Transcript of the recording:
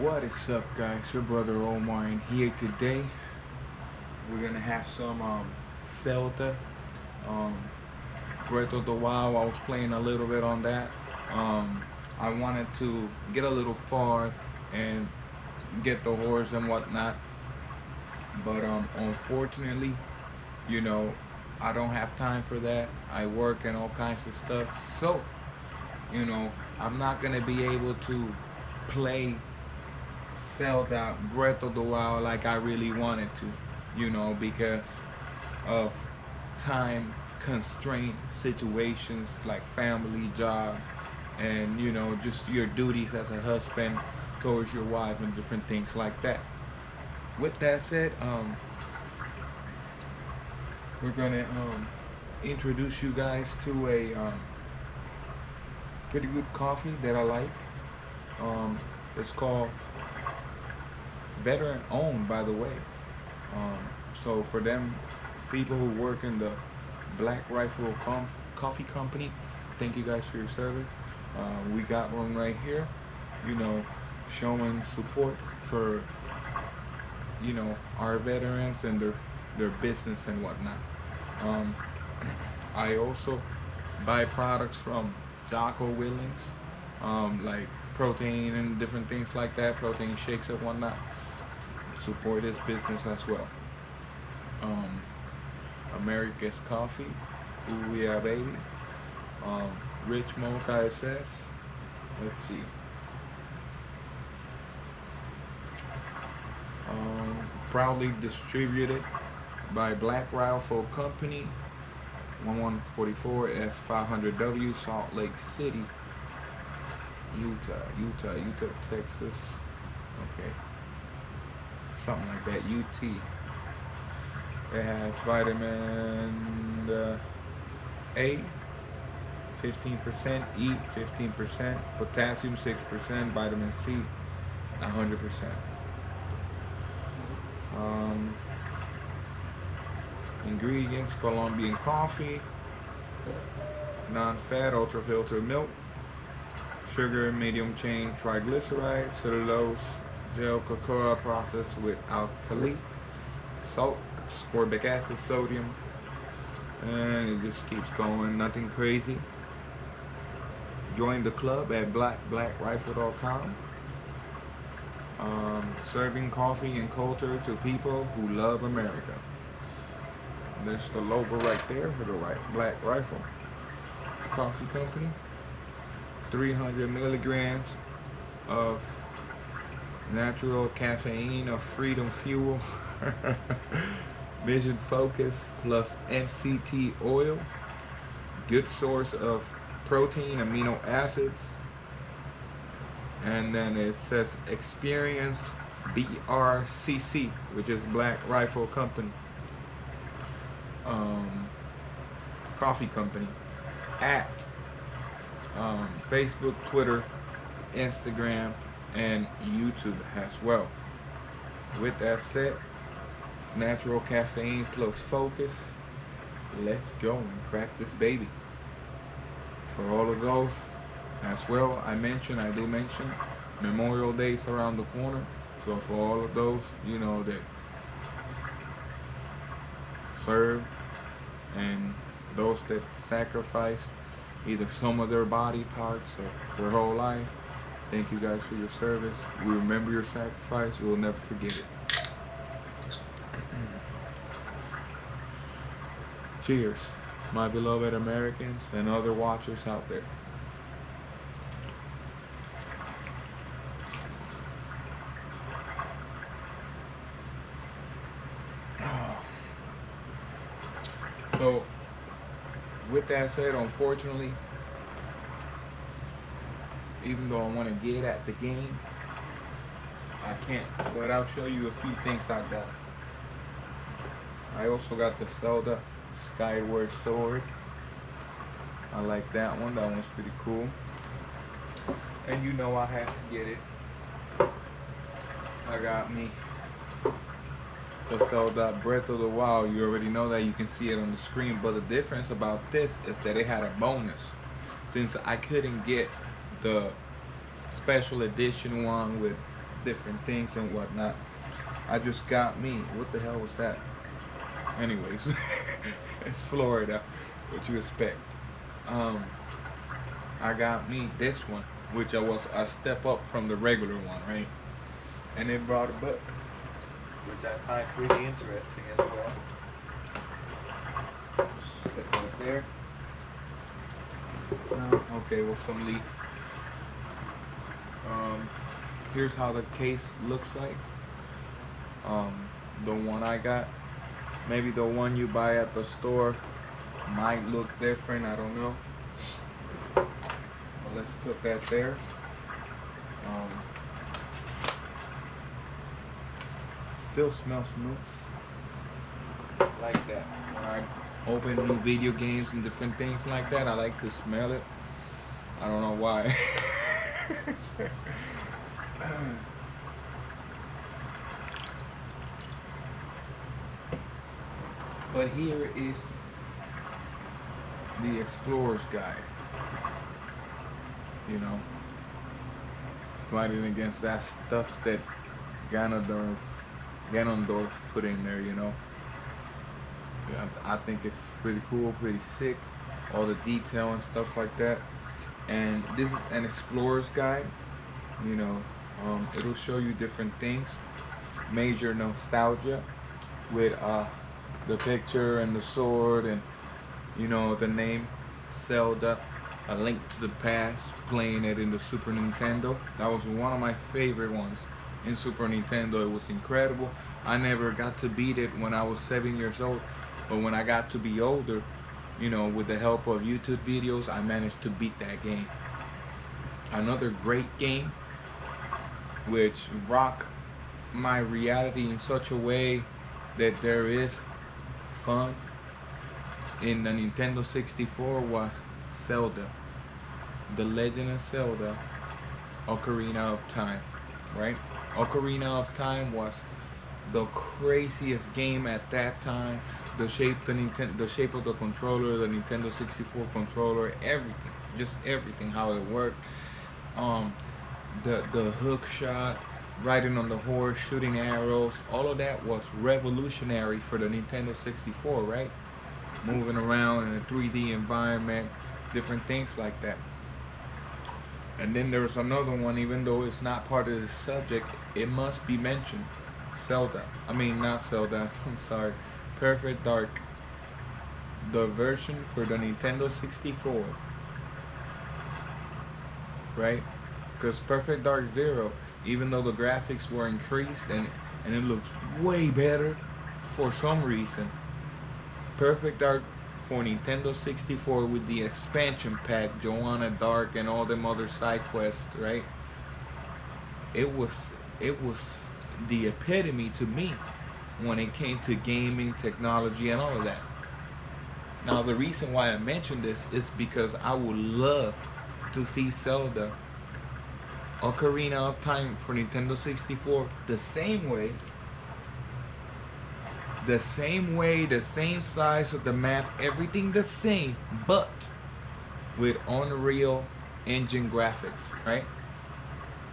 What is up, guys? Your brother Omar, and here today we're gonna have some Zelda, um, Breath of the Wild. I was playing a little bit on that. Um, I wanted to get a little far and get the horse and whatnot, but unfortunately, you know, I don't have time for that. I work and all kinds of stuff, so I'm not gonna be able to play Zelda Breath of the Wild like I really wanted to, because of time constraint situations like family, job, and just your duties as a husband towards your wife and different things like that. With that said, we're gonna introduce you guys to a pretty good coffee that I like. Um, it's called veteran owned, by the way. Um, so for them people who work in the Black Rifle Coffee Company, thank you guys for your service. We got one right here, you know, showing support for our veterans and their business and whatnot. Um, I also buy products from Jocko Willings, like protein and different things like that, protein shakes and whatnot. Support this business as well. Um, America's Coffee, ooh yeah baby. Um, Rich Mocha SS. Let's see. Proudly distributed by Black Rifle Company, 1144 S500W, Salt Lake City, Utah, Texas. Okay, something like that. UT. It has vitamin A, 15%, E, 15%, potassium, 6%, vitamin C, 100%. Um, Ingredients: Colombian coffee, non-fat, ultra-filtered milk, sugar, medium chain triglycerides, cellulose, gel cocoa processed with alkali, salt, ascorbic acid, sodium, and it just keeps going. Nothing crazy. Join the club at blackrifle.com. Serving coffee and culture to people who love America. There's the logo right there for the Black Rifle Coffee Company. 300 milligrams of natural caffeine of freedom fuel. Vision Focus plus MCT oil. Good source of protein, amino acids. And then it says Experience BRCC, which is Black Rifle Company, coffee company, at Facebook, Twitter, Instagram, and YouTube as well. With that said, natural caffeine plus focus. Let's go and crack this baby. For all of those as well, I do mention Memorial Day's around the corner. So for all of those, that served and those that sacrificed either some of their body parts or their whole life, thank you guys for your service. We remember your sacrifice. We will never forget it. Cheers, my beloved Americans and other watchers out there. So, with that said, unfortunately, even though I want to get at the game, I can't. But I'll show you a few things I got. I also got the Zelda Skyward Sword. I like that one. That one's pretty cool. And I have to get it. I got me the Zelda Breath of the Wild. You already know that. You can see it on the screen. But the difference about this is that it had a bonus. Since I couldn't get the special edition one with different things and whatnot. I just got me. What the hell was that? Anyways, it's Florida. What you expect? Um, I got me this one, which I was a step up from the regular one, right? And it brought a book, which I find pretty interesting as well. Set right there. Okay, with some leaf. Um, Here's how the case looks like. The one I got. Maybe the one you buy at the store might look different. I don't know. But let's put that there. Um, Still smells new. Like that. When I open new video games and different things like that, I like to smell it. I don't know why. But here is the Explorer's Guide. You know, fighting against that stuff that Ganondorf, Ganondorf put in there. You know, yeah, I think it's pretty cool, pretty sick. All the detail and stuff like that. And this is an Explorer's Guide. You know, it'll show you different things. Major nostalgia with the picture and the sword and you know the name Zelda, A Link to the Past, playing it in the Super Nintendo. That was one of my favorite ones in Super Nintendo. It was incredible. I never got to beat it when I was 7 years old, but when I got to be older, you know, with the help of YouTube videos, I managed to beat that game. Another great game which rocked my reality in such a way that there is fun in the Nintendo 64 was Zelda, The Legend of Zelda, Ocarina of Time, right? Ocarina of Time was the craziest game at that time. The shape of the controller, the Nintendo 64 controller, everything, just everything, how it worked. Um, the hook shot, riding on the horse, shooting arrows, all of that was revolutionary for the Nintendo 64, right? Moving around in a 3D environment, different things like that. And then there's another one, even though it's not part of the subject, it must be mentioned. Zelda. I mean, not Zelda, I'm sorry. Perfect Dark. The version for the Nintendo 64. Right? Because Perfect Dark Zero, even though the graphics were increased and it looks way better for some reason, Perfect Dark for Nintendo 64 with the expansion pack, Joanna Dark and all them other side quests, right? It was the epitome to me when it came to gaming, technology, and all of that. Now the reason why I mention this is because I would love to see Zelda Ocarina of Time for Nintendo 64 the same way, the same size of the map, everything the same, but with Unreal Engine graphics, right?